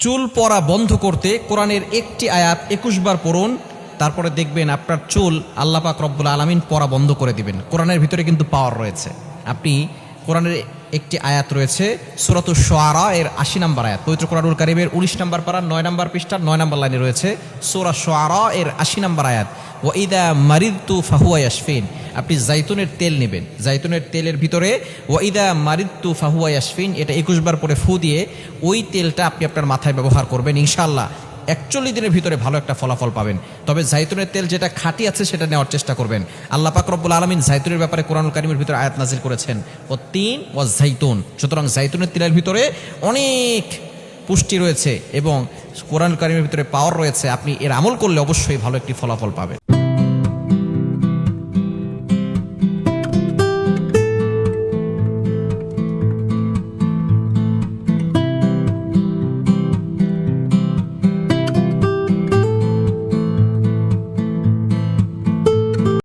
চুল পড়া বন্ধ করতে কোরআনের একটি আয়াত ২১ বার পড়ুন, তারপরে দেখবেন আপনার চুল আল্লাহ পাক রব্বুল আলামিন পড়া বন্ধ করে দিবেন। কোরআনের ভিতরে কিন্তু পাওয়ার রয়েছে। আপনি কোরআনের একটি আয়াত রয়েছে সূরাতুশ শুআরা এর ৮০ নম্বর আয়াত, পবিত্র কোরআনুল কারীমের ১৯ নম্বর পারা ৯ নম্বর পৃষ্ঠার ৯ নম্বর লাইনে রয়েছে সূরা শুআরা এর ৮০ নম্বর আয়াত, ওয়া ইযা মারিদতু ফাহুয়া ইয়াশফিন। আপনি জাইতুনের তেল নেবেন, জাইতুনের তেলের ভিতরে ওয়া ইযা মারিদতু ফাহুয়া ইয়াশফিন এটা ২১ বার পরে ফু দিয়ে ওই তেলটা আপনি আপনার মাথায় ব্যবহার করবেন। ইনশাআল্লাহ ৪১ দিনের ভিতরে ভালো একটা ফলাফল পাবেন। তবে জাইতুনের তেল যেটা খাঁটি আছে সেটা নেওয়ার চেষ্টা করবেন। আল্লাহ পাক রব্বুল আলামিন জাইতুনের ব্যাপারে কোরআনুল কারীমের ভিতরে আয়াত নাজিল করেছেন ওয়াত-তিন ওয়াজ-জাইতুন। সুতরাং জাইতুনের তেলের ভিতরে অনেক পুষ্টি রয়েছে এবং কোরআনুল কারীমের ভিতরে পাওয়ার রয়েছে। আপনি এর আমল করলে অবশ্যই ভালো একটি ফলাফল পাবেন।